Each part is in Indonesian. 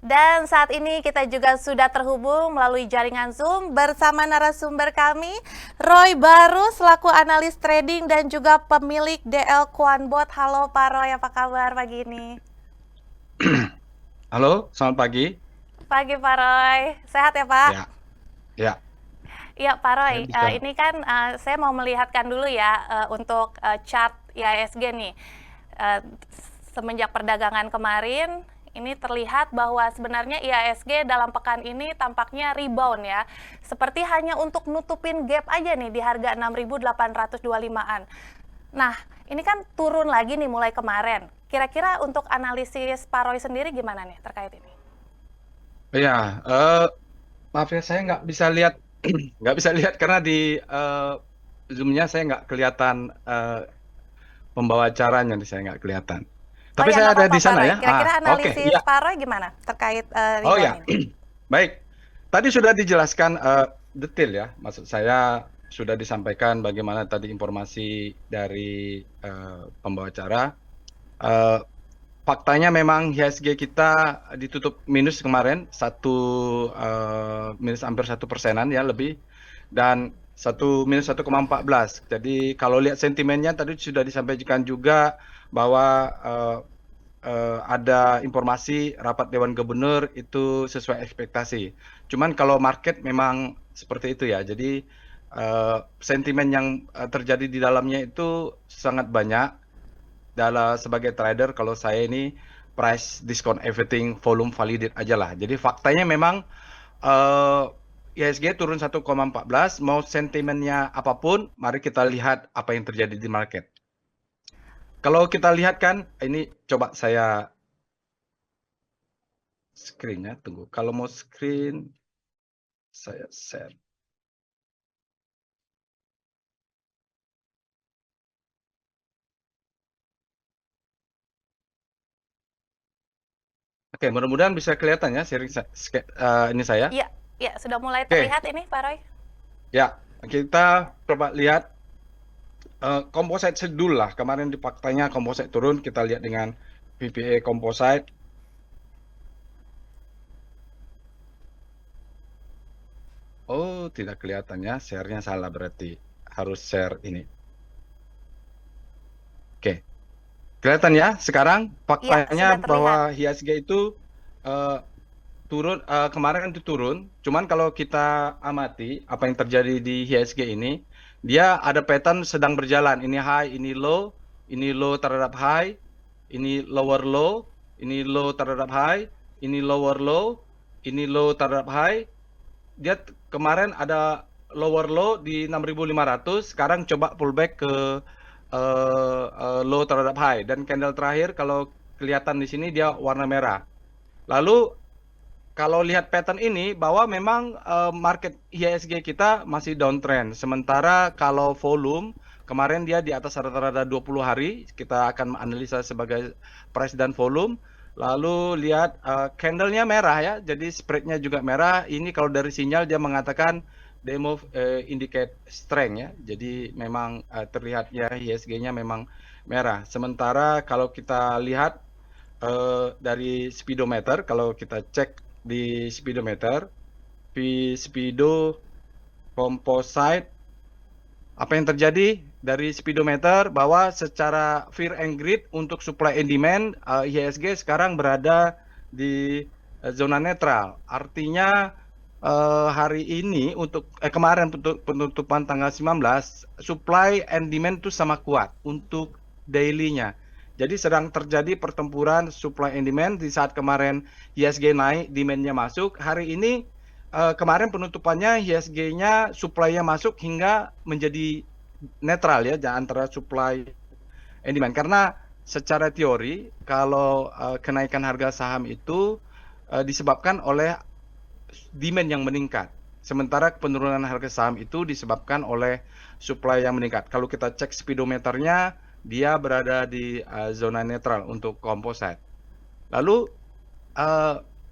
Dan saat ini kita juga sudah terhubung melalui jaringan Zoom bersama narasumber kami, Roy Baru selaku analis trading dan juga pemilik DL Quanbot. Halo Pak Roy, apa kabar pagi ini? Halo, selamat pagi. Pagi Pak Roy, sehat ya Pak? Ya, ya, Iya Pak Roy, saya bisa. ini kan saya mau melihatkan dulu ya untuk chart IHSG nih. Eh, Semenjak perdagangan kemarin, ini terlihat bahwa sebenarnya IHSG dalam pekan ini tampaknya rebound ya. Seperti hanya untuk nutupin gap aja nih di harga 6.825-an. Nah, ini kan turun lagi nih mulai kemarin. Kira-kira untuk analisis Pak Roy sendiri gimana nih terkait ini? Ya, maaf ya, saya nggak bisa lihat, nggak bisa lihat karena di Zoom-nya saya nggak kelihatan pembawa acaranya, saya nggak kelihatan. Oh Tapi ya, saya nggak ada apa-apa di Pak sana Roy. ya. Kira-kira Oke, analisis iya. Pak Roy gimana terkait Oh rebound ya, ini? baik. Tadi sudah dijelaskan detail ya. Maksud saya sudah disampaikan bagaimana tadi informasi dari pembawa acara. Eh, Faktanya memang IHSG kita ditutup minus kemarin, minus hampir 1%-an ya lebih, dan minus 1,14. Jadi kalau lihat sentimennya tadi sudah disampaikan juga bahwa ada informasi rapat Dewan Gubernur itu sesuai ekspektasi. Cuman kalau market memang seperti itu ya. Jadi sentimen yang terjadi di dalamnya itu sangat banyak dalam sebagai trader. Kalau saya ini price discount everything volume validate aja lah. Jadi faktanya memang uh, IHSG turun 1,14, mau sentimennya apapun, mari kita lihat apa yang terjadi di market. Kalau kita lihat kan, ini coba saya screen ya, tunggu. Kalau mau screen, saya share. Oke, mudah-mudahan bisa kelihatan ya sharing ini saya. Iya, iya sudah mulai Oke, terlihat ini Pak Roy. ya kita coba lihat composite dulu lah. Kemarin di faktanya composite turun, kita lihat dengan VPA composite. Oh, tidak kelihatan ya, share-nya salah berarti. Harus share ini. Oke, kelihatan ya sekarang Iya, faktanya sudah bahwa terlihat. IHSG itu eh, turun, kemarin itu turun. Cuman kalau kita amati apa yang terjadi di IHSG ini, dia ada pattern sedang berjalan. Ini high, ini low terhadap high, ini lower low, ini low terhadap high, ini lower low, ini low terhadap high. Dia kemarin ada lower low di 6.500, sekarang coba pullback ke low terhadap high, dan candle terakhir kalau kelihatan di sini dia warna merah. Lalu kalau lihat pattern ini bahwa memang market IHSG kita masih downtrend. Sementara kalau volume kemarin dia di atas rata-rata 20 hari, kita akan analisa sebagai price dan volume. Lalu lihat candlenya merah ya, jadi spreadnya juga merah. Ini kalau dari sinyal dia mengatakan demo indicate strength ya. Jadi memang terlihat ya IHSG-nya memang merah. Sementara kalau kita lihat dari speedometer, kalau kita cek di speedometer, speedo composite, apa yang terjadi dari speedometer bahwa secara fear and greed untuk supply and demand, IHSG sekarang berada di zona netral. Artinya hari ini untuk kemarin penutupan tanggal 19, supply and demand itu sama kuat untuk daily-nya. Jadi sedang terjadi pertempuran supply and demand. Di saat kemarin IHSG naik, demand-nya masuk. Hari ini kemarin penutupannya IHSG-nya supply-nya masuk hingga menjadi netral ya antara supply and demand. Karena secara teori kalau kenaikan harga saham itu disebabkan oleh demand yang meningkat. Sementara penurunan harga saham itu disebabkan oleh supply yang meningkat. Kalau kita cek speedometernya, dia berada di zona netral untuk composite. Lalu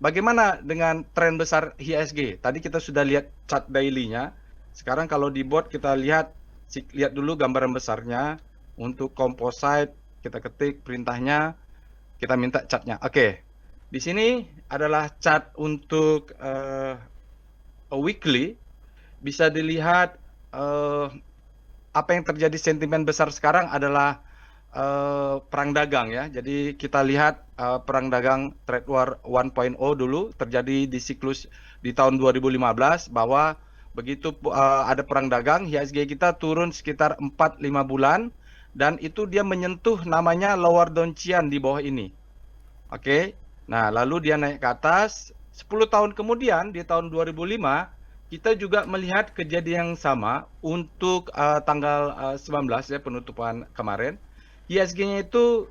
bagaimana dengan tren besar IHSG? Tadi kita sudah lihat chart daily-nya. Sekarang kalau di board kita lihat dulu gambaran besarnya. Untuk composite kita ketik perintahnya, kita minta chartnya. Oke. Di sini adalah chart untuk weekly. Bisa dilihat apa yang terjadi sentimen besar sekarang adalah perang dagang ya. Jadi kita lihat perang dagang trade war 1.0 dulu terjadi di siklus di tahun 2015 bahwa begitu ada perang dagang, IHSG kita turun sekitar 4-5 bulan dan itu dia menyentuh namanya lower Donchian di bawah ini. Oke. Nah, lalu dia naik ke atas. 10 tahun kemudian di tahun 2005 kita juga melihat kejadian yang sama untuk tanggal 19 ya penutupan kemarin. ISG-nya itu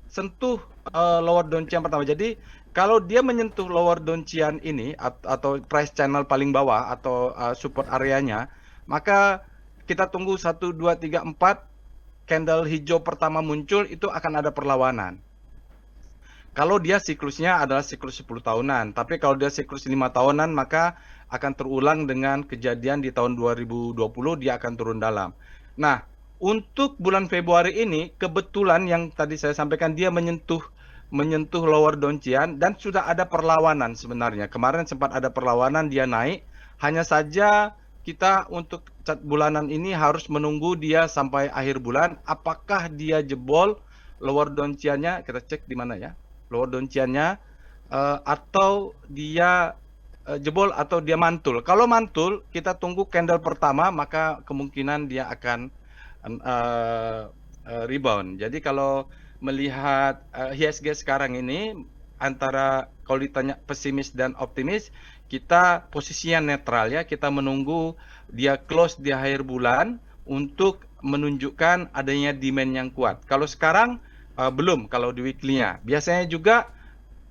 sentuh lower Donchian pertama. Jadi kalau dia menyentuh lower Donchian ini atau price channel paling bawah atau support areanya, maka kita tunggu 1, 2, 3, 4 candle hijau pertama muncul itu akan ada perlawanan. Kalau dia siklusnya adalah siklus 10 tahunan, tapi kalau dia siklus 5 tahunan maka akan terulang dengan kejadian di tahun 2020 dia akan turun dalam. Nah, untuk bulan Februari ini kebetulan yang tadi saya sampaikan dia menyentuh lower Donchian dan sudah ada perlawanan sebenarnya. Kemarin sempat ada perlawanan dia naik, hanya saja kita untuk cat bulanan ini harus menunggu dia sampai akhir bulan apakah dia jebol lower Donchian-nya, kita cek di mana ya. Lower Donchian-nya atau dia jebol atau dia mantul. Kalau mantul, kita tunggu candle pertama, maka kemungkinan dia akan rebound. Jadi kalau melihat IHSG sekarang ini antara kalau ditanya pesimis dan optimis, kita posisinya netral ya. Kita menunggu dia close di akhir bulan untuk menunjukkan adanya demand yang kuat. Kalau sekarang belum kalau di weekly-nya. Biasanya juga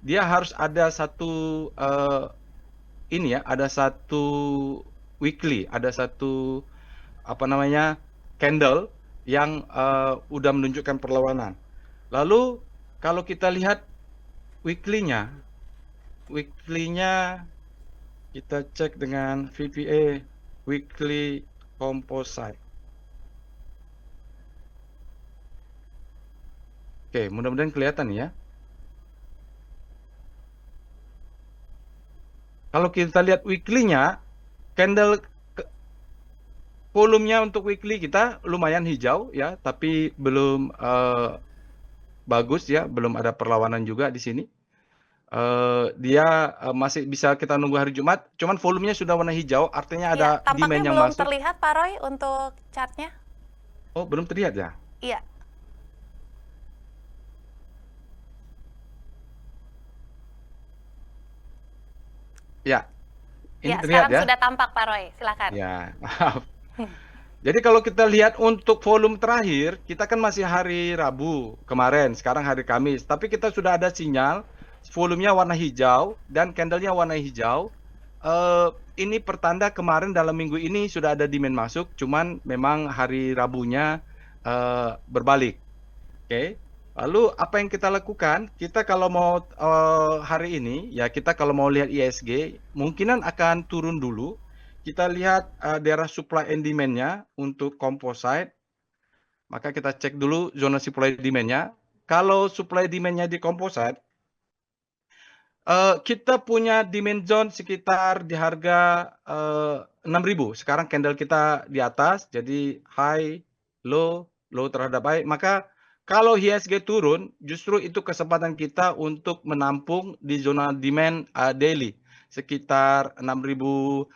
dia harus ada satu ini ya, ada satu weekly, ada satu apa namanya candle yang udah menunjukkan perlawanan. Lalu kalau kita lihat weekly-nya kita cek dengan VPA weekly composite. Oke, mudah-mudahan kelihatan ya. Kalau kita lihat weekly-nya, candle volumenya untuk weekly kita lumayan hijau ya, tapi belum bagus ya, belum ada perlawanan juga di sini. Dia masih bisa kita nunggu hari Jumat, cuman volumenya sudah warna hijau, artinya ada Ya, tampaknya demand yang belum masuk. terlihat Pak Roy untuk chartnya. Oh, belum terlihat ya? Iya. Ya, ini Ya, terlihat sekarang ya? sudah tampak Pak Roy. Silakan. Ya, maaf. Jadi kalau kita lihat untuk volume terakhir, kita kan masih hari Rabu kemarin, sekarang hari Kamis. Tapi kita sudah ada sinyal, volumenya warna hijau dan candlenya warna hijau. Ini pertanda kemarin dalam minggu ini sudah ada demand masuk, cuman memang hari Rabunya berbalik. Oke. Lalu apa yang kita lakukan? Kita kalau mau hari ini, ya kita kalau mau lihat ISG, mungkinan akan turun dulu. Kita lihat daerah supply and demand-nya untuk composite. Maka kita cek dulu zona supply demand-nya. Kalau supply demand-nya di composite, kita punya demand zone sekitar di harga 6.000. Sekarang candle kita di atas, jadi high, low, low terhadap high. Maka kalau IHSG turun, justru itu kesempatan kita untuk menampung di zona demand daily sekitar 6.650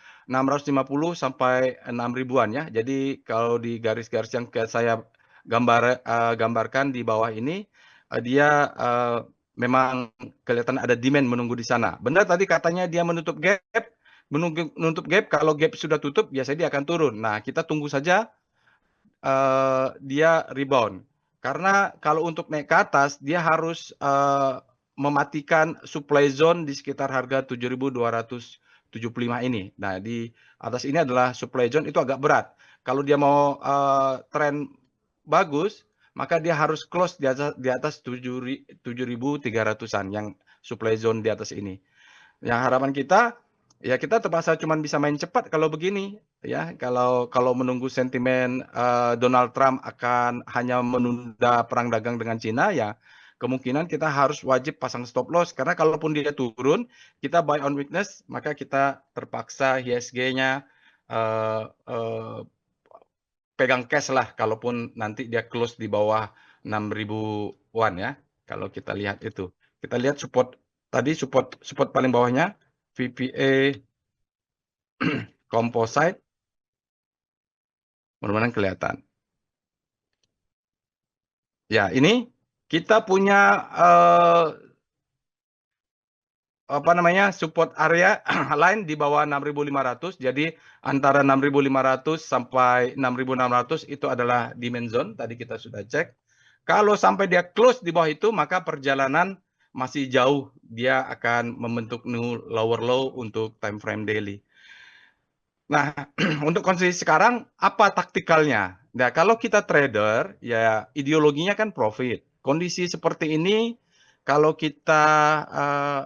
sampai 6.000-an ya. Jadi kalau di garis-garis yang saya gambarkan di bawah ini, dia memang kelihatan ada demand menunggu di sana. Benar tadi katanya dia menutup gap, menutup gap. Kalau gap sudah tutup, biasanya dia akan turun. Nah, kita tunggu saja dia rebound. Karena kalau untuk naik ke atas, dia harus mematikan supply zone di sekitar harga 7.275 ini. Nah, di atas ini adalah supply zone, itu agak berat. Kalau dia mau tren bagus, maka dia harus close di atas 7.300-an yang supply zone di atas ini. Yang harapan kita, ya kita terpaksa cuma bisa main cepat kalau begini. Ya, kalau menunggu sentimen Donald Trump akan hanya menunda perang dagang dengan Cina, ya kemungkinan kita harus wajib pasang stop loss karena kalaupun dia turun, kita buy on weakness, maka kita terpaksa IHSG-nya pegang cash lah kalaupun nanti dia close di bawah 6.000-an ya. Kalau kita lihat itu. Kita lihat support tadi, support paling bawahnya VPA composite. Mudah-mudahan kelihatan. Ya, ini kita punya support area lain di bawah 6.500. Jadi antara 6.500 sampai 6.600 itu adalah demand zone. Tadi kita sudah cek. Kalau sampai dia close di bawah itu, maka perjalanan masih jauh. Dia akan membentuk new lower low untuk time frame daily. Nah, untuk kondisi sekarang, apa taktikalnya? Nah, kalau kita trader, ya ideologinya kan profit. Kondisi seperti ini, kalau kita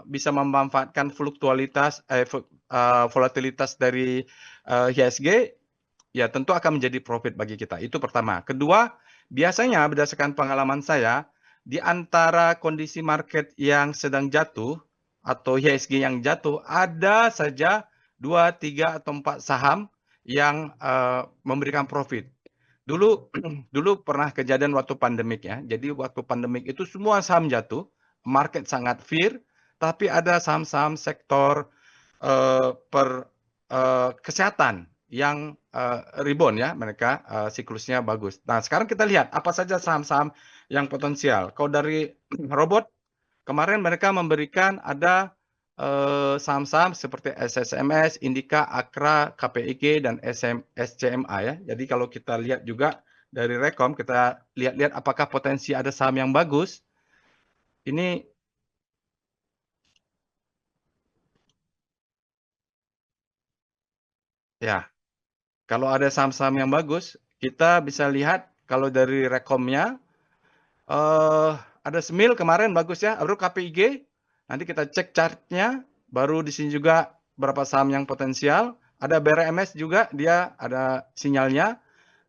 bisa memanfaatkan volatilitas dari IHSG, ya tentu akan menjadi profit bagi kita. Itu pertama. Kedua, biasanya berdasarkan pengalaman saya, di antara kondisi market yang sedang jatuh, atau IHSG yang jatuh, ada saja 2, 3, atau 4 saham yang memberikan profit. Dulu pernah kejadian waktu pandemik ya. Jadi waktu pandemik itu semua saham jatuh, market sangat fear, tapi ada saham-saham sektor kesehatan yang rebound ya, mereka siklusnya bagus. Nah, sekarang kita lihat apa saja saham-saham yang potensial. Kalau dari robot, kemarin mereka memberikan ada saham-saham seperti SSMS, Indika, Akra, KPIG, dan SCMA ya. Jadi kalau kita lihat juga dari Rekom, kita lihat-lihat apakah potensi ada saham yang bagus. Ini ya, kalau ada saham-saham yang bagus, kita bisa lihat kalau dari Rekomnya, ada Semil kemarin bagus ya, baru KPIG. Nanti kita cek chartnya, baru di sini juga berapa saham yang potensial. Ada BRMS juga, dia ada sinyalnya.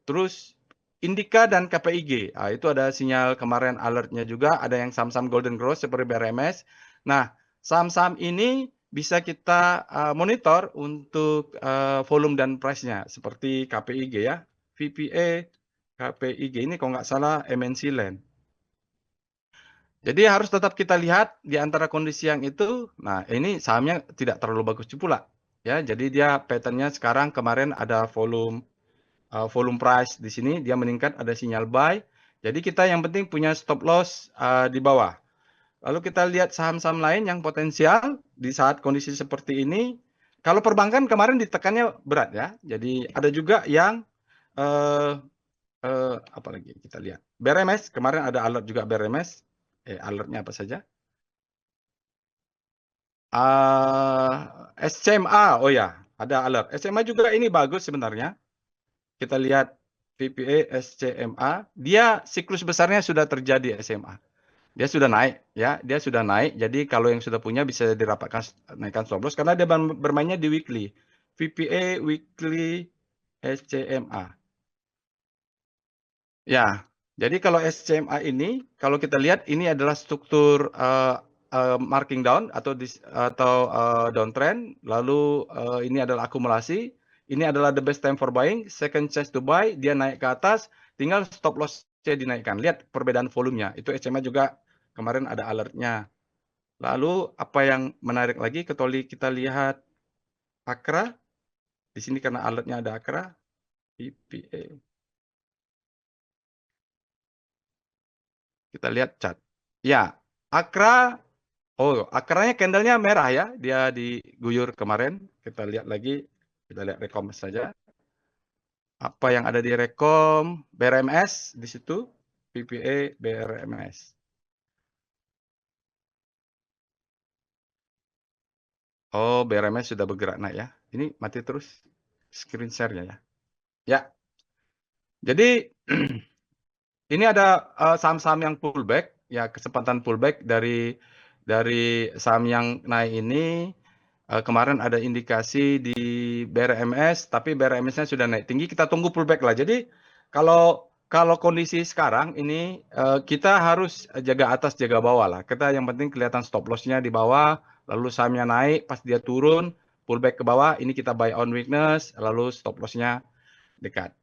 Terus Indika dan KPIG, itu ada sinyal kemarin alertnya juga. Ada yang saham-saham Golden Growth seperti BRMS. Nah, saham-saham ini bisa kita monitor untuk volume dan price-nya. Seperti KPIG ya, VPA, KPIG ini kalau nggak salah MNC Land. Jadi harus tetap kita lihat di antara kondisi yang itu. Nah, ini sahamnya tidak terlalu bagus pula. Ya, jadi dia pattern-nya sekarang kemarin ada volume price di sini dia meningkat, ada sinyal buy. Jadi kita yang penting punya stop loss di bawah. Lalu kita lihat saham-saham lain yang potensial di saat kondisi seperti ini. Kalau perbankan kemarin ditekannya berat ya. Jadi ada juga yang apa lagi kita lihat. BRMS kemarin ada alert juga BRMS. Alertnya apa saja? SCMA, oh ya, ada alert. SCMA juga ini bagus sebenarnya. Kita lihat VPA SCMA, dia siklus besarnya sudah terjadi SMA. Dia sudah naik ya, dia sudah naik. Jadi kalau yang sudah punya bisa dirapatkan naikkan stop loss karena dia bermainnya di weekly. VPA weekly SCMA. Ya, jadi kalau SCMA ini, kalau kita lihat ini adalah struktur marking down atau downtrend. Lalu ini adalah akumulasi. Ini adalah the best time for buying, second chance to buy. Dia naik ke atas, tinggal stop loss-nya dinaikkan. Lihat perbedaan volumenya. Itu SCMA juga kemarin ada alertnya. Lalu apa yang menarik lagi? Kita lihat Akra. Di sini karena alertnya ada Akra. PPA. Kita lihat chart. Ya, Akra, Akranya candlenya merah ya, dia diguyur kemarin. Kita lihat lagi, kita lihat rekom saja. Apa yang ada di rekom, BRMS di situ, PPA BRMS. Oh, BRMS sudah bergerak naik ya. Ini mati terus screen share-nya ya. Ya. Jadi ini ada saham-saham yang pullback, ya kesempatan pullback dari saham yang naik ini. Kemarin ada indikasi di BRMS, tapi BRMS-nya sudah naik tinggi. Kita tunggu pullback lah. Jadi kalau kalau kondisi sekarang ini kita harus jaga atas jaga bawah lah. Kita yang penting kelihatan stop loss-nya di bawah, lalu sahamnya naik, pas dia turun pullback ke bawah, ini kita buy on weakness, lalu stop loss-nya dekat.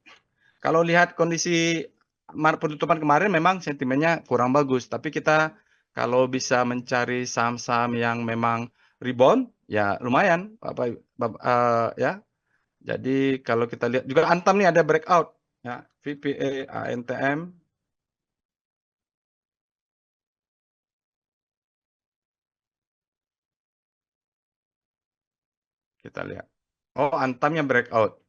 Kalau lihat kondisi penutupan kemarin memang sentimennya kurang bagus, tapi kita kalau bisa mencari saham-saham yang memang rebound, ya lumayan, ya. Jadi kalau kita lihat juga Antam nih ada breakout, ya, VPA, ANTM. Kita lihat. Oh, Antamnya breakout.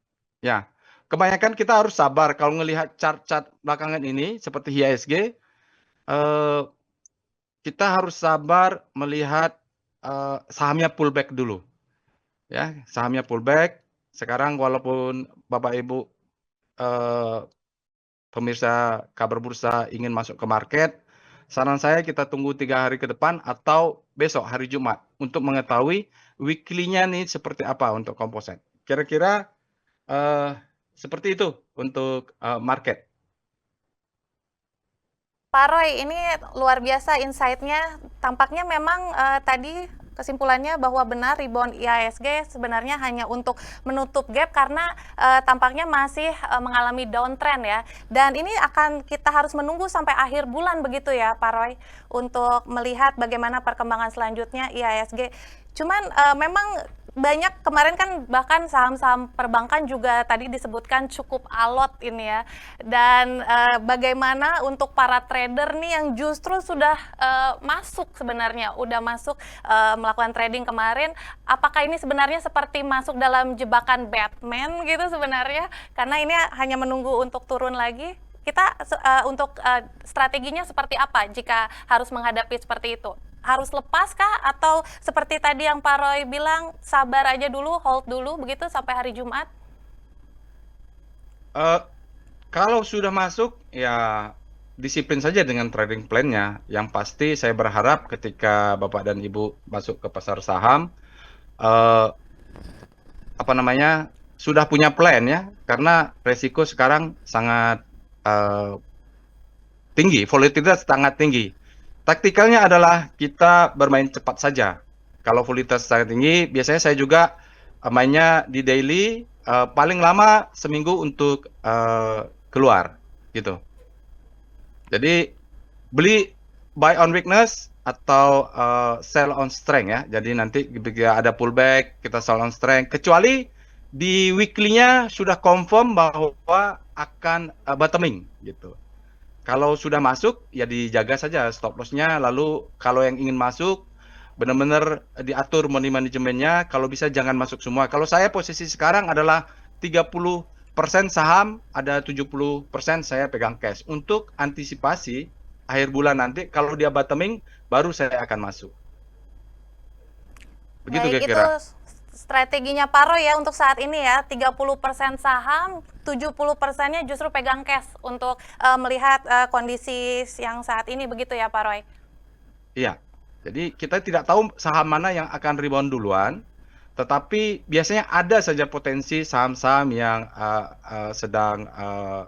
Ya, kebanyakan kita harus sabar kalau ngelihat chart-chart belakangan ini seperti IHSG, kita harus sabar melihat sahamnya pullback dulu. Ya, sahamnya pullback. Sekarang walaupun Bapak Ibu pemirsa kabar bursa ingin masuk ke market, saran saya kita tunggu 3 hari ke depan atau besok hari Jumat untuk mengetahui weekly-nya nih seperti apa untuk komposit. Kira-kira seperti itu untuk market. Pak Roy, ini luar biasa insight-nya. Tampaknya memang tadi kesimpulannya bahwa benar rebound IHSG sebenarnya hanya untuk menutup gap karena tampaknya masih mengalami downtrend ya. Dan ini akan kita harus menunggu sampai akhir bulan begitu ya Pak Roy untuk melihat bagaimana perkembangan selanjutnya IHSG. Cuman memang banyak kemarin kan bahkan saham-saham perbankan juga tadi disebutkan cukup alot ini ya. Dan bagaimana untuk para trader nih yang justru sudah masuk sebenarnya, udah masuk melakukan trading kemarin, apakah ini sebenarnya seperti masuk dalam jebakan Batman gitu sebenarnya? Karena ini hanya menunggu untuk turun lagi. Kita untuk strateginya seperti apa jika harus menghadapi seperti itu? Harus lepas kah atau seperti tadi yang Pak Roy bilang sabar aja dulu, hold dulu begitu sampai hari Jumat? Kalau sudah masuk ya disiplin saja dengan trading plan-nya. Yang pasti saya berharap ketika Bapak dan Ibu masuk ke pasar saham sudah punya plan ya, karena resiko sekarang sangat tinggi, volatilitas sangat tinggi. Taktikalnya adalah kita bermain cepat saja. Kalau volatilitas sangat tinggi, biasanya saya juga mainnya di daily, paling lama seminggu untuk keluar, gitu. Jadi beli buy on weakness atau sell on strength ya. Jadi nanti ketika ada pullback kita sell on strength. Kecuali di weekly-nya sudah confirm bahwa akan bottoming, gitu. Kalau sudah masuk, ya dijaga saja stop loss-nya. Lalu kalau yang ingin masuk, benar-benar diatur money manajemennya. Kalau bisa jangan masuk semua. Kalau saya posisi sekarang adalah 30% saham, ada 70% saya pegang cash. Untuk antisipasi akhir bulan nanti, kalau dia bottoming, baru saya akan masuk. Begitu Baik, kira-kira. itu strateginya Pak Roy ya untuk saat ini ya, 30% saham, 70%-nya justru pegang cash untuk melihat kondisi yang saat ini begitu ya Pak Roy? Iya, jadi kita tidak tahu saham mana yang akan rebound duluan, tetapi biasanya ada saja potensi saham-saham yang sedang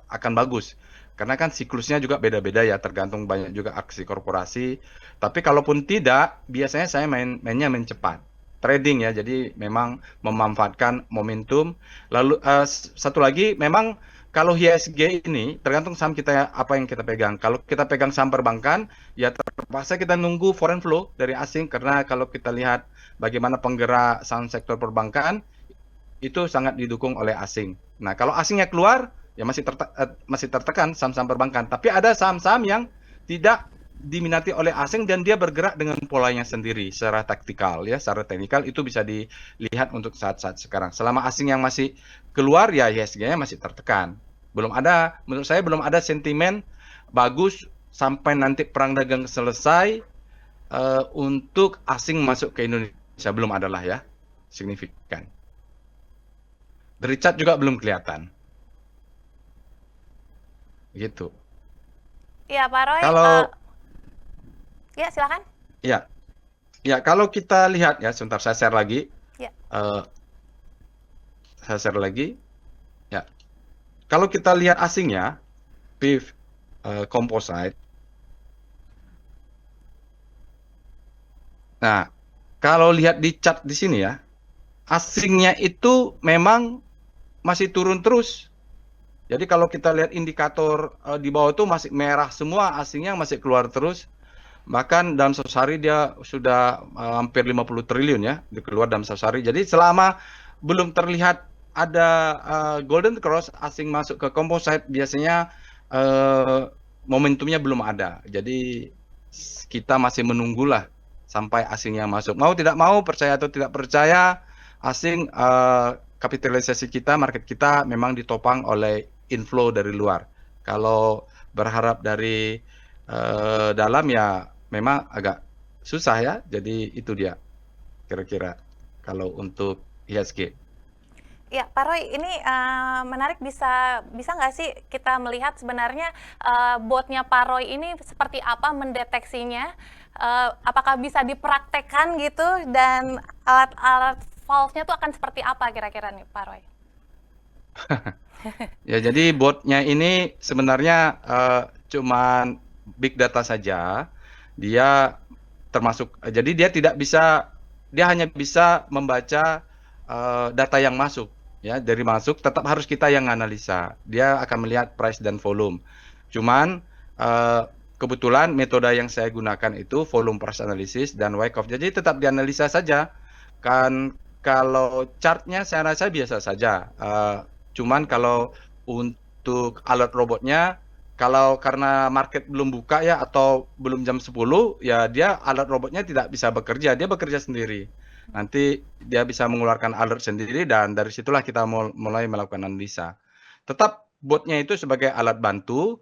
akan bagus. Karena kan siklusnya juga beda-beda ya, tergantung banyak juga aksi korporasi. Tapi kalaupun tidak, biasanya saya mainnya cepat. Trading ya, jadi memang memanfaatkan momentum. Lalu satu lagi, memang kalau IHSG ini tergantung saham kita apa yang kita pegang. Kalau kita pegang saham perbankan, ya terpaksa kita nunggu foreign flow dari asing, karena kalau kita lihat bagaimana penggerak saham sektor perbankan itu sangat didukung oleh asing. Nah, kalau asingnya keluar, ya masih tertekan saham-saham perbankan. Tapi ada saham-saham yang tidak diminati oleh asing dan dia bergerak dengan polanya sendiri secara taktikal ya, secara teknikal itu bisa dilihat untuk saat-saat sekarang. Selama asing yang masih keluar ya IHSG-nya masih tertekan. Menurut saya belum ada sentimen bagus sampai nanti perang dagang selesai untuk asing masuk ke Indonesia, belum ada lah ya signifikan. Dari chart juga belum kelihatan. Gitu. Iya Pak Roy. Ya, silakan. Ya, kalau kita lihat ya, sebentar saya share lagi. Ya. Saya share lagi. Ya. Kalau kita lihat asingnya, PIF composite. Nah, kalau lihat di chart di sini ya, asingnya itu memang masih turun terus. Jadi kalau kita lihat indikator di bawah itu masih merah semua, asingnya masih keluar terus. Bahkan dalam 100 hari dia sudah hampir 50 triliun ya, keluar dalam 100 hari. Jadi selama belum terlihat ada golden cross asing masuk ke composite, biasanya momentumnya belum ada. Jadi kita masih menunggulah sampai asingnya masuk. Mau tidak mau, percaya atau tidak percaya, asing kapitalisasi kita, market kita memang ditopang oleh inflow dari luar. Kalau berharap dari dalam ya memang agak susah ya. Jadi itu dia kira-kira kalau untuk IHSG. Ya, Pak Roy, ini menarik, bisa nggak sih kita melihat sebenarnya botnya Pak Roy ini seperti apa mendeteksinya? Apakah bisa dipraktekkan gitu, dan alat-alat false-nya tuh akan seperti apa kira-kira nih, Pak Roy? Ya, jadi botnya ini sebenarnya cuman big data saja. Dia termasuk, jadi dia tidak bisa, dia hanya bisa membaca data yang masuk. Ya, dari masuk tetap harus kita yang analisa. Dia akan melihat price dan volume. Cuman kebetulan metode yang saya gunakan itu volume price analysis dan Wyckoff. Jadi tetap dianalisa saja. Kan kalau chartnya saya rasa biasa saja. Cuman kalau untuk alat robotnya, kalau karena market belum buka ya atau belum jam 10 ya, dia alat robotnya tidak bisa bekerja, dia bekerja sendiri. Nanti dia bisa mengeluarkan alert sendiri dan dari situlah kita mulai melakukan analisa. Tetap botnya itu sebagai alat bantu,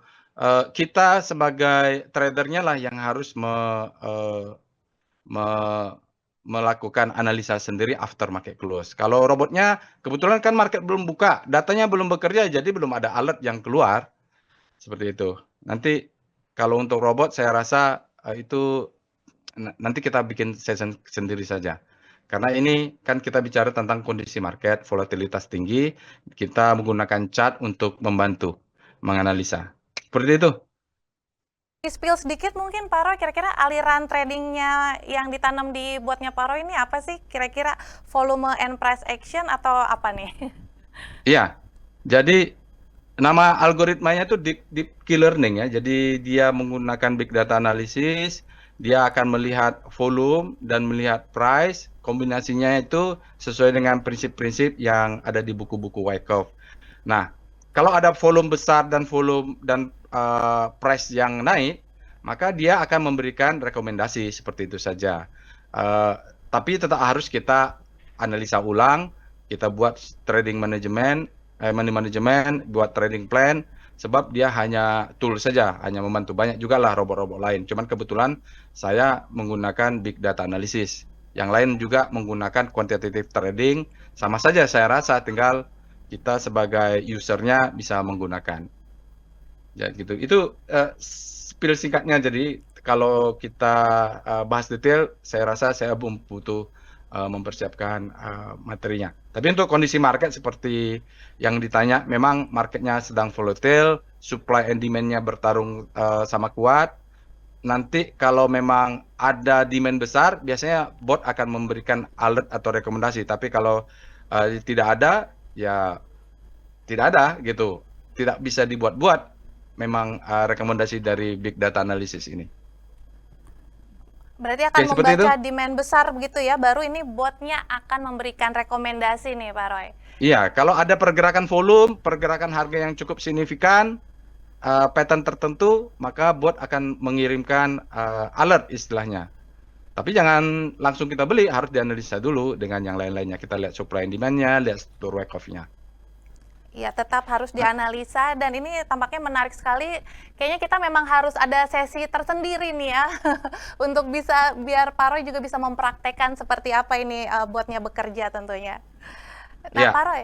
kita sebagai tradernya lah yang harus melakukan analisa sendiri after market close. Kalau robotnya kebetulan kan market belum buka, datanya belum bekerja, jadi belum ada alert yang keluar. Seperti itu. Nanti kalau untuk robot saya rasa itu nanti kita bikin session sendiri saja. Karena ini kan kita bicara tentang kondisi market, volatilitas tinggi, kita menggunakan chart untuk membantu menganalisa. Seperti itu. Spill sedikit mungkin, Pak Roy, kira-kira aliran tradingnya yang ditanam di botnya Pak Roy ini apa sih? Kira-kira volume and price action atau apa nih? Iya. Jadi nama algoritmanya itu deep key learning ya. Jadi dia menggunakan big data analysis, dia akan melihat volume dan melihat price, kombinasinya itu sesuai dengan prinsip-prinsip yang ada di buku-buku Wyckoff. Nah, kalau ada volume besar dan volume dan price yang naik, maka dia akan memberikan rekomendasi seperti itu saja. Tapi tetap harus kita analisa ulang, kita buat trading management, money management, buat trading plan, sebab dia hanya tool saja, hanya membantu. Banyak juga lah robot-robot lain. Cuman kebetulan saya menggunakan big data analysis. Yang lain juga menggunakan quantitative trading. Sama saja saya rasa, tinggal kita sebagai usernya bisa menggunakan. Ya gitu. Itu spill singkatnya. Jadi kalau kita bahas detail, saya rasa saya belum butuh mempersiapkan materinya. Tapi untuk kondisi market seperti yang ditanya, memang marketnya sedang volatile, supply and demand-nya bertarung sama kuat. Nanti kalau memang ada demand besar, biasanya bot akan memberikan alert atau rekomendasi. Tapi kalau tidak ada, ya tidak ada gitu. Tidak bisa dibuat-buat memang rekomendasi dari big data analysis ini. Berarti akan Oke, seperti itu. membaca demand besar begitu ya, baru ini botnya akan memberikan rekomendasi nih, Pak Roy. Iya, kalau ada pergerakan volume, pergerakan harga yang cukup signifikan, pattern tertentu, maka bot akan mengirimkan alert istilahnya. Tapi jangan langsung kita beli, harus dianalisa dulu dengan yang lain-lainnya. Kita lihat supply and demand-nya, lihat struktur Wyckoff-nya. Ya, tetap harus dianalisa, dan ini tampaknya menarik sekali. Kayaknya kita memang harus ada sesi tersendiri nih ya, untuk bisa, biar Pak Roy juga bisa mempraktekkan seperti apa ini botnya bekerja tentunya. Nah, Ya. Pak Roy,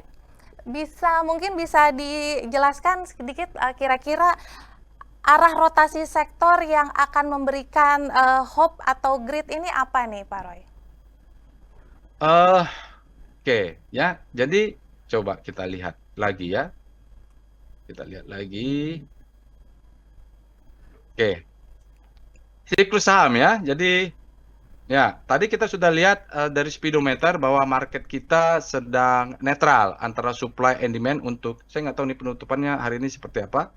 mungkin bisa dijelaskan sedikit kira-kira arah rotasi sektor yang akan memberikan hope atau grid ini apa nih, Pak Roy? Oke, ya. Jadi coba kita lihat lagi ya. Kita lihat lagi. Oke, siklus saham ya. Jadi ya, tadi kita sudah lihat dari speedometer bahwa market kita sedang netral antara supply and demand untuk, saya nggak tahu nih penutupannya hari ini seperti apa.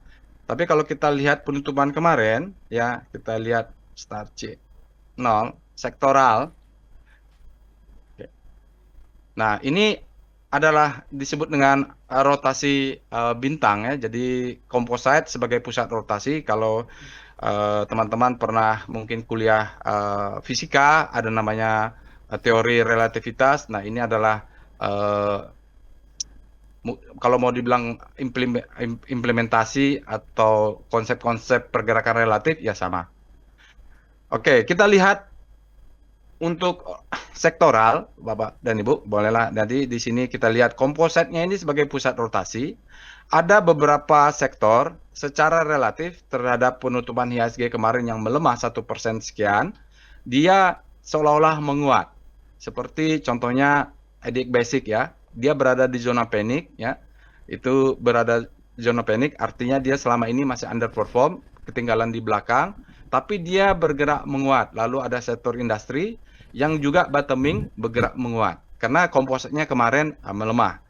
Tapi kalau kita lihat penutupan kemarin, ya kita lihat start C0 sektoral. Oke. Nah, ini adalah disebut dengan rotasi bintang ya. Jadi composite sebagai pusat rotasi. Kalau teman-teman pernah mungkin kuliah fisika, ada namanya teori relativitas. Nah, ini adalah kalau mau dibilang implementasi atau konsep-konsep pergerakan relatif, ya sama. Oke, kita lihat untuk sektoral, Bapak dan Ibu, bolehlah. Jadi di sini kita lihat kompositnya ini sebagai pusat rotasi. Ada beberapa sektor secara relatif terhadap penutupan IHSG kemarin yang melemah 1% sekian, dia seolah-olah menguat. Seperti contohnya Edik Basic ya, dia berada di zona panik ya. Itu berada di zona panik artinya dia selama ini masih underperform, ketinggalan di belakang, tapi dia bergerak menguat. Lalu ada sektor industri yang juga bottoming bergerak menguat karena kompositnya kemarin melemah.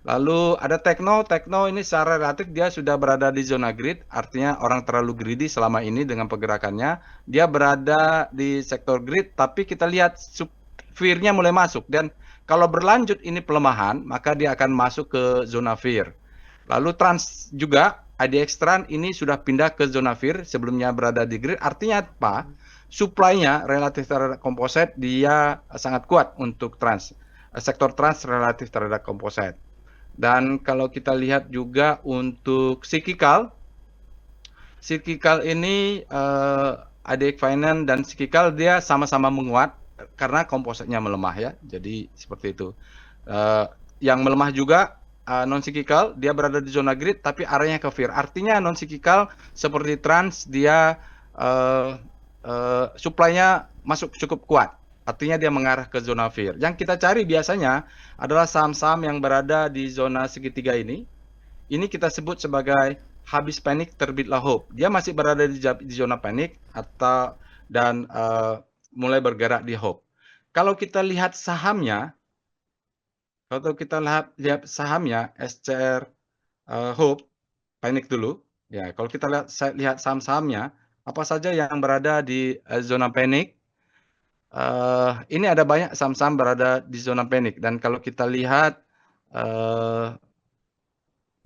Lalu ada Tekno ini secara relatif dia sudah berada di zona greed, artinya orang terlalu greedy selama ini dengan pergerakannya. Dia berada di sektor greed, tapi kita lihat fear-nya mulai masuk dan kalau berlanjut ini pelemahan, maka dia akan masuk ke zona fear. Lalu Trans juga, IDX Trans ini sudah pindah ke zona fear, sebelumnya berada di greed, artinya apa? Supply-nya relatif terhadap komposit dia sangat kuat untuk sektor trans relatif terhadap komposit. Dan kalau kita lihat juga untuk cyclical ini ADX Finance dan cyclical dia sama-sama menguat karena kompositnya melemah ya. Jadi seperti itu. Yang melemah juga non cyclical dia berada di zona greed tapi arahnya ke fear. Artinya non cyclical seperti trans dia supply-nya masuk cukup kuat. Artinya dia mengarah ke zona fear. Yang kita cari biasanya adalah saham-saham yang berada di zona segitiga ini. Ini kita sebut sebagai habis panik terbitlah hope. Dia masih berada di zona panik dan mulai bergerak di hope. Kalau kita lihat sahamnya, SCR hope panik dulu. Ya, kalau kita lihat saham-sahamnya, apa saja yang berada di zona panik? Ini ada banyak saham-saham berada di zona panik dan kalau kita lihat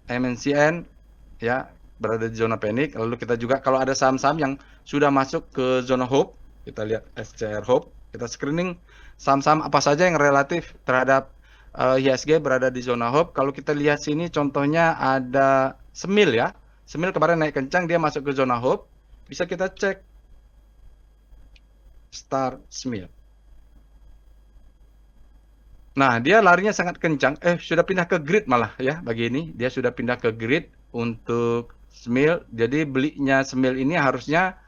MNCN ya berada di zona panik. Lalu kita juga kalau ada saham-saham yang sudah masuk ke zona hope, kita lihat SCR hope, kita screening saham-saham apa saja yang relatif terhadap IHSG berada di zona hope. Kalau kita lihat sini contohnya ada Semil ya. Semil kemarin naik kencang dia masuk ke zona hope. Bisa kita cek Star Smil. Nah, dia larinya sangat kencang. Sudah pindah ke grid malah ya bagi ini. Dia sudah pindah ke grid untuk Smil. Jadi belinya Smil ini harusnya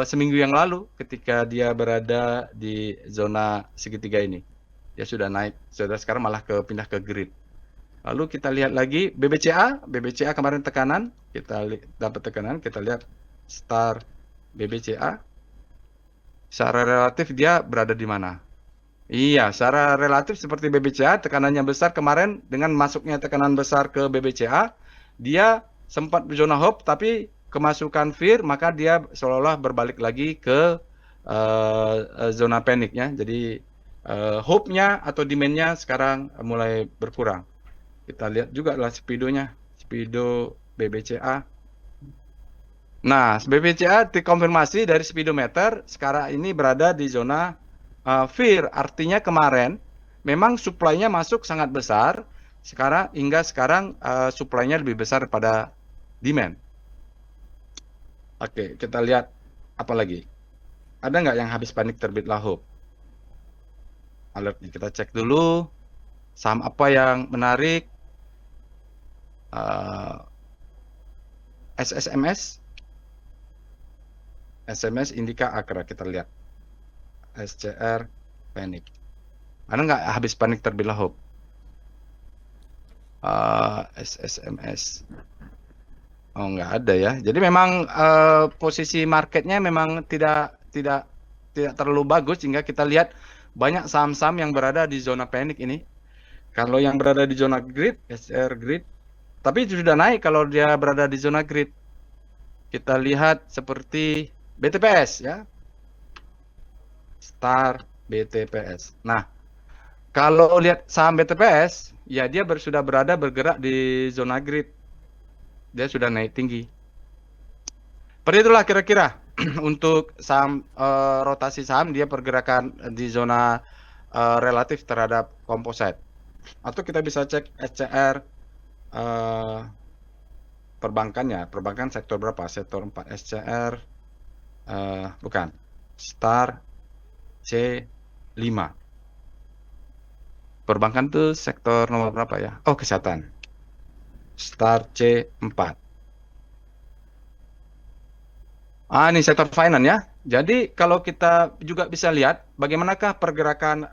seminggu yang lalu ketika dia berada di zona segitiga ini. Dia sudah naik. Sudah sekarang malah pindah ke grid. Lalu kita lihat lagi BBCA. BBCA kemarin tekanan. Kita dapat tekanan. Kita lihat Star BBCA. Secara relatif dia berada di mana? Iya, secara relatif seperti BBCA, tekanannya besar kemarin dengan masuknya tekanan besar ke BBCA, dia sempat zona hope tapi kemasukan fear, maka dia seolah-olah berbalik lagi ke zona paniknya. Jadi hope-nya atau demand-nya sekarang mulai berkurang. Kita lihat juga lah speedonya, speedo BBCA. Nah, BBCA dikonfirmasi dari speedometer sekarang ini berada di zona fear. Artinya kemarin memang supply-nya masuk sangat besar, hingga sekarang supply-nya lebih besar daripada demand. Oke, kita lihat apa lagi. Ada nggak yang habis panik terbitlah hope? Alertnya kita cek dulu. Saham apa yang menarik? SSMS. SMS Indika Akra, kita lihat SCR panik. Ada nggak habis panik terbitlah hope? SSMS Oh, nggak ada ya. Jadi memang posisi marketnya memang tidak terlalu bagus sehingga kita lihat banyak saham-saham yang berada di zona panik ini. Kalau yang berada di zona grid, SR grid, tapi itu sudah naik kalau dia berada di zona grid. Kita lihat seperti BTPS ya, Star BTPS. Nah, kalau lihat saham BTPS, ya dia sudah bergerak di zona grid. Dia sudah naik tinggi. Seperti itulah kira-kira untuk saham rotasi saham dia pergerakan di zona relatif terhadap komposit. Atau kita bisa cek SCR perbankannya, perbankan sektor berapa? Sektor 4 SCR bukan. Star C5. Perbankan tuh sektor nomor berapa ya? Oh, kesehatan. Star C4. Ini sektor finance ya. Jadi kalau kita juga bisa lihat bagaimanakah pergerakan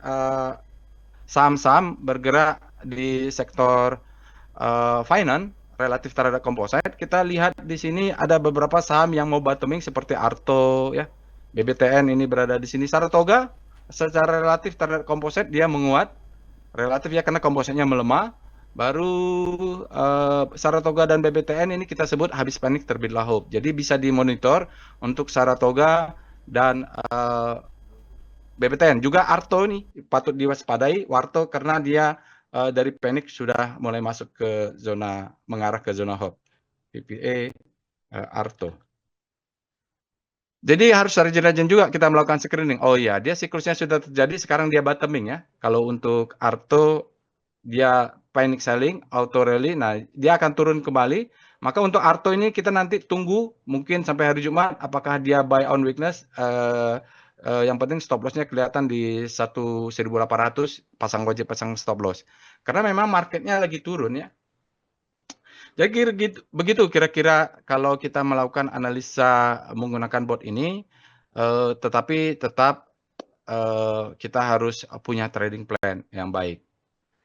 saham-saham bergerak di sektor finance relatif terhadap komposit. Kita lihat di sini ada beberapa saham yang mau bottoming seperti Arto ya. BBTN ini berada di sini. Saratoga secara relatif terhadap komposit dia menguat. Relatif ya karena kompositnya melemah. Baru Saratoga dan BBTN ini kita sebut habis panik terbitlah hope. Jadi bisa dimonitor untuk Saratoga dan BBTN. Juga Arto ini patut diwaspadai. Warto karena dia dari panik sudah mulai masuk ke zona, mengarah ke zona hope. PPA Arto. Jadi harus rajin-rajin juga kita melakukan screening. Oh iya, dia siklusnya sudah terjadi, sekarang dia bottoming ya. Kalau untuk Arto, dia panic selling, auto rally, nah dia akan turun kembali. Maka untuk Arto ini kita nanti tunggu mungkin sampai hari Jumat, apakah dia buy on weakness. Yang penting stop lossnya kelihatan di 1.800, pasang wajib pasang stop loss. Karena memang marketnya lagi turun ya. Jadi begitu kira-kira kalau kita melakukan analisa menggunakan bot ini, tetapi tetap kita harus punya trading plan yang baik.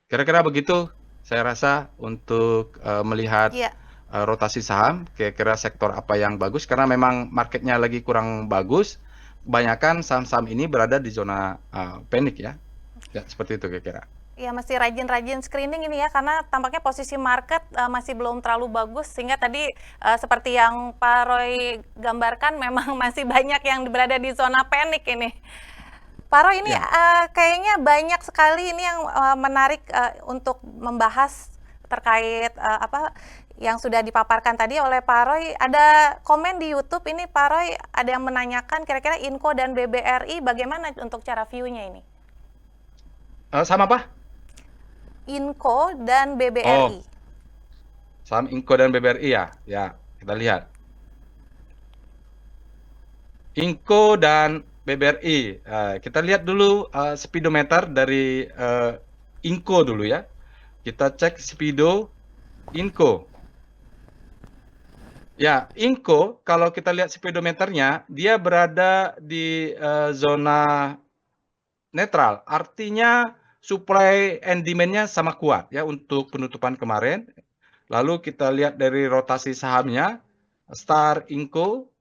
Kira-kira begitu saya rasa untuk melihat Iya. rotasi saham, kira-kira sektor apa yang bagus, karena memang marketnya lagi kurang bagus, kebanyakan saham-saham ini berada di zona panik ya. Ya, seperti itu kira-kira. Ya, masih rajin-rajin screening ini ya, karena tampaknya posisi market masih belum terlalu bagus, sehingga tadi seperti yang Pak Roy gambarkan memang masih banyak yang berada di zona panik ini. Pak Roy, ini Ya. kayaknya banyak sekali ini yang menarik untuk membahas terkait apa yang sudah dipaparkan tadi oleh Pak Roy. Ada komen di YouTube ini, Pak Roy, ada yang menanyakan kira-kira Inco dan BBRI bagaimana untuk cara view-nya ini? Sama apa? Inco dan Oh, BBRI. saham Inco dan BBRI ya. Ya, kita lihat. Inco dan BBRI. Kita lihat dulu speedometer dari Inco dulu ya. Kita cek speedo Inco. Ya, Inco kalau kita lihat speedometernya, dia berada di zona netral. Artinya supply and demand-nya sama kuat ya untuk penutupan kemarin. Lalu kita lihat dari rotasi sahamnya, Star Inco.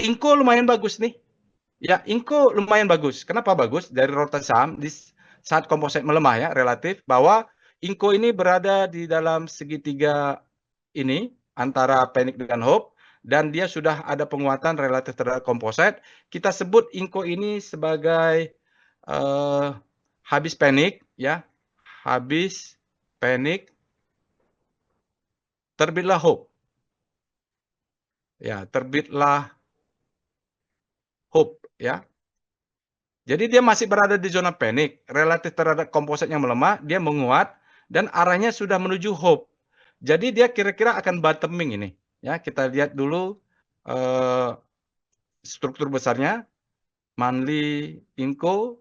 Inco lumayan bagus nih. Ya, Inco lumayan bagus. Kenapa bagus? Dari rotasi saham di saat komposit melemah ya relatif, bahwa Inco ini berada di dalam segitiga ini antara panic dan hope, dan dia sudah ada penguatan relatif terhadap komposit. Kita sebut Inco ini sebagai habis panic ya. Habis panic terbitlah hope. Ya, terbitlah hope ya. Jadi dia masih berada di zona panik, relatif terhadap komposit yang melemah, dia menguat dan arahnya sudah menuju hope. Jadi dia kira-kira akan bottoming ini. Ya, kita lihat dulu struktur besarnya. Monthly Inco.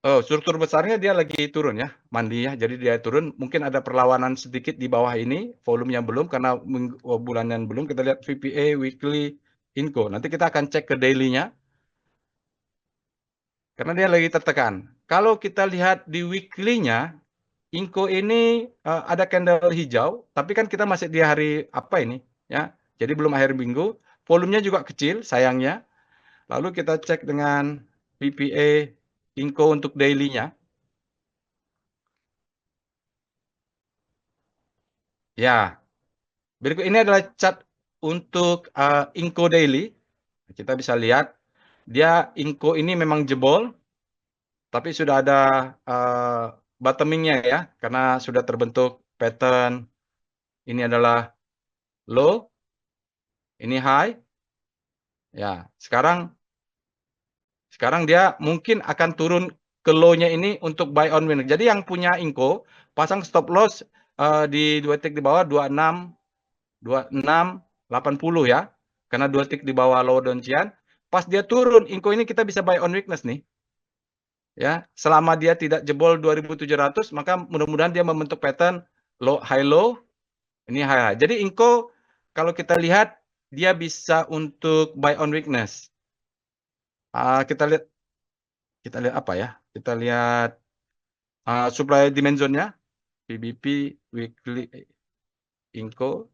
Oh, struktur besarnya dia lagi turun ya, mandi ya. Jadi dia turun, mungkin ada perlawanan sedikit di bawah ini, volumenya belum karena bulanan belum. Kita lihat VPA weekly Inco. Nanti kita akan cek ke daily-nya. Karena dia lagi tertekan. Kalau kita lihat di weekly-nya, Inco ini ada candle hijau, tapi kan kita masih di hari apa ini, ya. Jadi belum akhir minggu. Volumenya juga kecil, sayangnya. Lalu kita cek dengan VPA Inco untuk daily-nya. Ya, berikut ini adalah chart untuk Inco daily. Kita bisa lihat, dia Inco ini memang jebol, tapi sudah ada bottoming-nya ya, karena sudah terbentuk pattern. Ini adalah low, ini high. Ya, sekarang dia mungkin akan turun ke low-nya ini untuk buy on win. Jadi yang punya Inco, pasang stop loss di 2 tick di bawah 26, 80 ya. Karena 2 tick di bawah low downsian. Pas dia turun, Inco ini kita bisa buy on weakness nih. Ya, selama dia tidak jebol 2700, maka mudah-mudahan dia membentuk pattern low high low, ini high high. Jadi Inco kalau kita lihat dia bisa untuk buy on weakness. Kita lihat apa ya? Kita lihat supply demand zone-nya, PBP weekly Inco.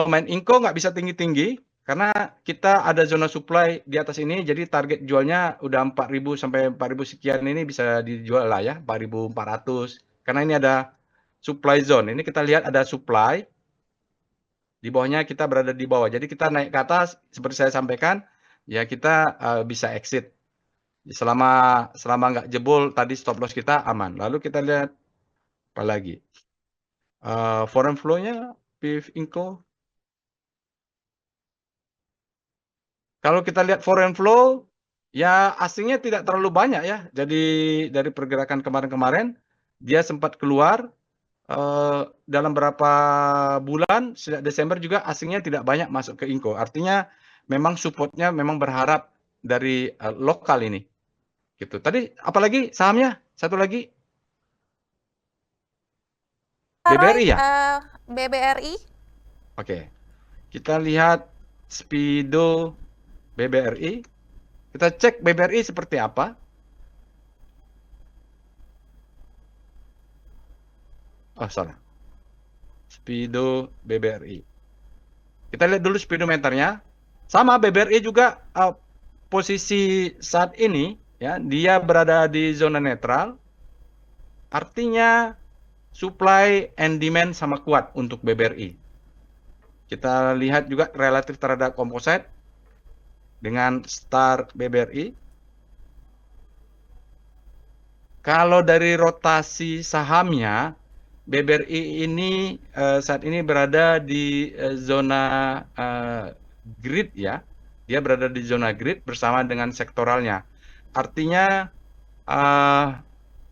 Main Inco nggak bisa tinggi-tinggi karena kita ada zona supply di atas ini, jadi target jualnya udah 4.000 sampai 4.000 sekian ini bisa dijual lah ya, 4.400. Karena ini ada supply zone. Ini kita lihat ada supply. Di bawahnya kita berada di bawah. Jadi kita naik ke atas seperti saya sampaikan, ya kita bisa exit. Selama nggak jebol tadi stop loss kita aman. Lalu kita lihat apa lagi? Foreign flow-nya PIF Inco. Kalau kita lihat foreign flow, ya asingnya tidak terlalu banyak ya. Jadi dari pergerakan kemarin-kemarin, dia sempat keluar dalam berapa bulan, sejak Desember juga asingnya tidak banyak masuk ke Inco. Artinya memang supportnya memang berharap dari lokal ini. Gitu. Tadi apalagi sahamnya? Satu lagi Roy, BBRI ya? BBRI. Oke. Kita lihat Spido BBRI. Kita cek BBRI seperti apa. Oh, salah. Spido BBRI. Kita lihat dulu speedometernya. Sama BBRI juga posisi saat ini ya, dia berada di zona netral. Artinya supply and demand sama kuat untuk BBRI. Kita lihat juga relatif terhadap komposit dengan Star BBRI. Kalau dari rotasi sahamnya, BBRI ini saat ini berada di zona grid ya. Dia berada di zona grid bersama dengan sektoralnya. Artinya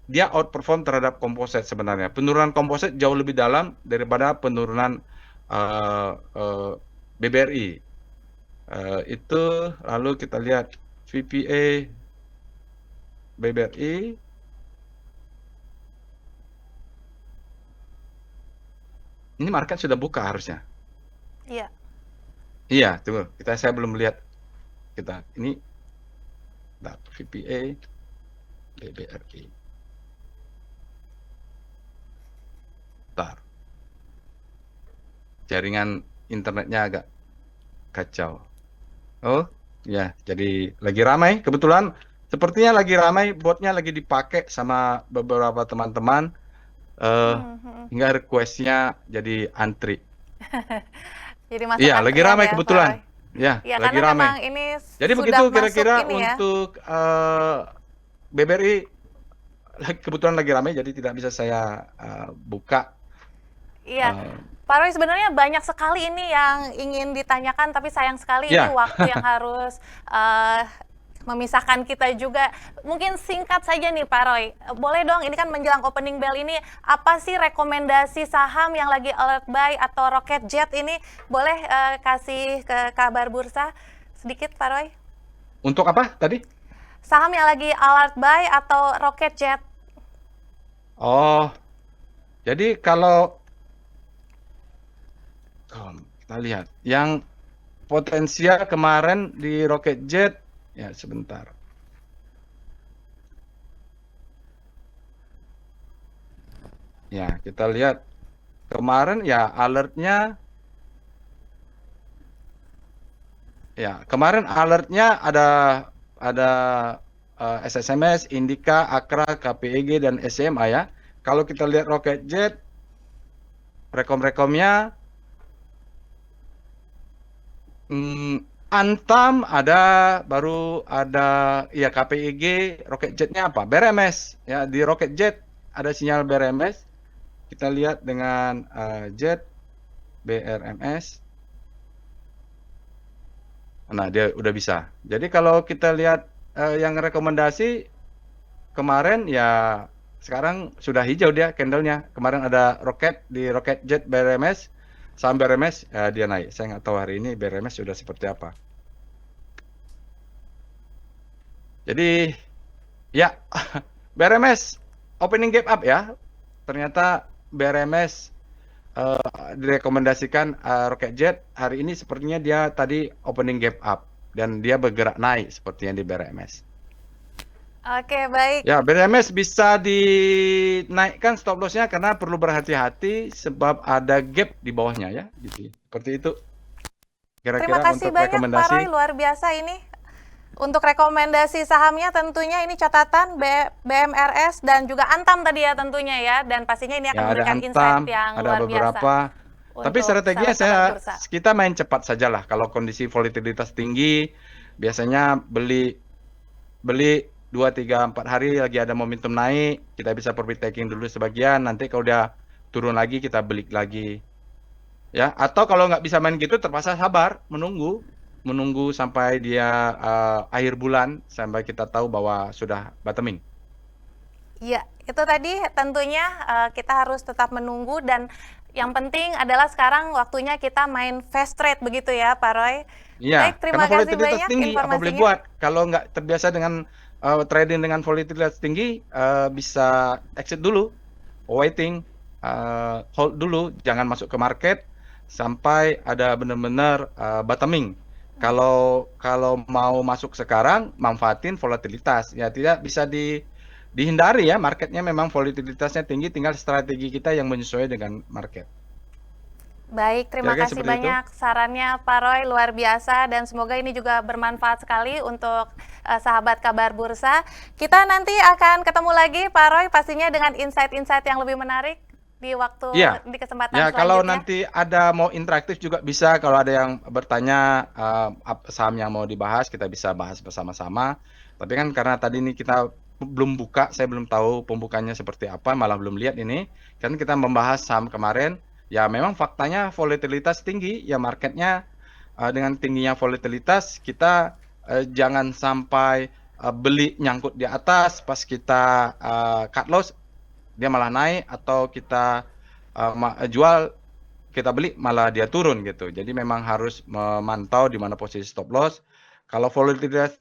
dia outperform terhadap komposit sebenarnya. Penurunan komposit jauh lebih dalam daripada penurunan BBRI. Itu lalu kita lihat VPA BBRI. Ini market sudah buka harusnya. Iya. Iya, tunggu. Saya belum melihat. Ini VPA BBRI. Bentar. Jaringan internetnya agak kacau. Oh, ya, jadi lagi ramai. Kebetulan sepertinya lagi ramai, botnya lagi dipakai sama beberapa teman-teman. Hingga request-nya jadi antri. Jadi masuk Iya, lagi antrian ramai ya, kebetulan. Pak Roy? Ya, Ya, lagi karena ramai. memang ini Jadi sudah begitu masuk kira-kira ini ya. untuk BBRI kebetulan lagi ramai, jadi tidak bisa saya buka. Iya, Pak Roy, sebenarnya banyak sekali ini yang ingin ditanyakan, tapi sayang sekali ini Ya, waktu yang harus memisahkan kita juga. Mungkin singkat saja nih Pak Roy, boleh dong, ini kan menjelang opening bell ini, apa sih rekomendasi saham yang lagi alert buy atau rocket jet ini? Boleh kasih ke kabar bursa sedikit Pak Roy? untuk apa tadi? Saham yang lagi alert buy atau rocket jet? Oh, jadi kalau kita lihat yang potensial kemarin di Rocket Jet, ya sebentar. Ya, kita lihat kemarin ya alertnya, ada SSMS, Indika, Akra, KPEG dan SMA ya. Kalau kita lihat Rocket Jet, rekomnya Antam baru ada ya KPIG, Rocket Jetnya apa? BRMS ya, di Rocket Jet ada sinyal BRMS. Kita lihat dengan Jet BRMS. Nah, dia udah bisa. Jadi kalau kita lihat yang rekomendasi kemarin ya sekarang sudah hijau dia candlenya. Kemarin ada di Rocket Jet BRMS, saham BRMS dia naik. Saya nggak tahu hari ini BRMS sudah seperti apa. Jadi ya BRMS opening gap up ya. Ternyata BRMS direkomendasikan Rocket Jet hari ini sepertinya dia tadi opening gap up dan dia bergerak naik sepertinya di BRMS. Oke, baik. Ya, BRMS bisa dinaikkan stop loss-nya karena perlu berhati-hati sebab ada gap di bawahnya ya, gitu. Seperti itu. Terima Kira-kira kasih untuk banyak Pak rekomendasi. Roy, luar biasa ini. Untuk rekomendasi sahamnya tentunya ini catatan BMRS dan juga Antam tadi ya tentunya ya. Dan pastinya ini akan Ya, ada memberikan Antam, insight yang ada luar beberapa. biasa. Tapi untuk strateginya sahabat-sahabat bursa. kita main cepat saja lah. Kalau kondisi volatilitas tinggi, biasanya beli 2, 3, 4 hari lagi ada momentum naik, kita bisa profit taking dulu sebagian, nanti kalau udah turun lagi kita beli lagi. Ya, atau kalau nggak bisa main gitu terpaksa sabar, menunggu sampai dia akhir bulan sampai kita tahu bahwa sudah bottoming. Iya, itu tadi tentunya kita harus tetap menunggu dan yang penting adalah sekarang waktunya kita main fast trade begitu ya Pak Roy. Iya, Baik, terima karena kasih volatilitas banyak tinggi, apa boleh informasinya. buat? Kalau nggak terbiasa dengan trading dengan volatilitas tinggi, bisa exit dulu, waiting, hold dulu, jangan masuk ke market sampai ada benar-benar bottoming. Kalau mau masuk sekarang, manfaatin volatilitas. Ya tidak bisa dihindari ya, marketnya memang volatilitasnya tinggi, tinggal strategi kita yang menyesuaikan dengan market. Baik, terima Kira-kira kasih seperti itu. banyak sarannya Pak Roy, luar biasa dan semoga ini juga bermanfaat sekali untuk sahabat kabar bursa. Kita nanti akan ketemu lagi Pak Roy pastinya dengan insight-insight yang lebih menarik di di kesempatan selanjutnya. Kalau nanti ada mau interaktif juga bisa, kalau ada yang bertanya saham yang mau dibahas kita bisa bahas bersama-sama. Tapi kan karena tadi ini kita belum buka, saya belum tahu pembukanya seperti apa, malah belum lihat ini. Kan kita membahas saham kemarin. Ya memang faktanya volatilitas tinggi, ya marketnya dengan tingginya volatilitas kita jangan sampai beli nyangkut di atas pas kita cut loss dia malah naik, atau kita jual kita beli malah dia turun gitu. Jadi memang harus memantau di mana posisi stop loss. Kalau volatilitas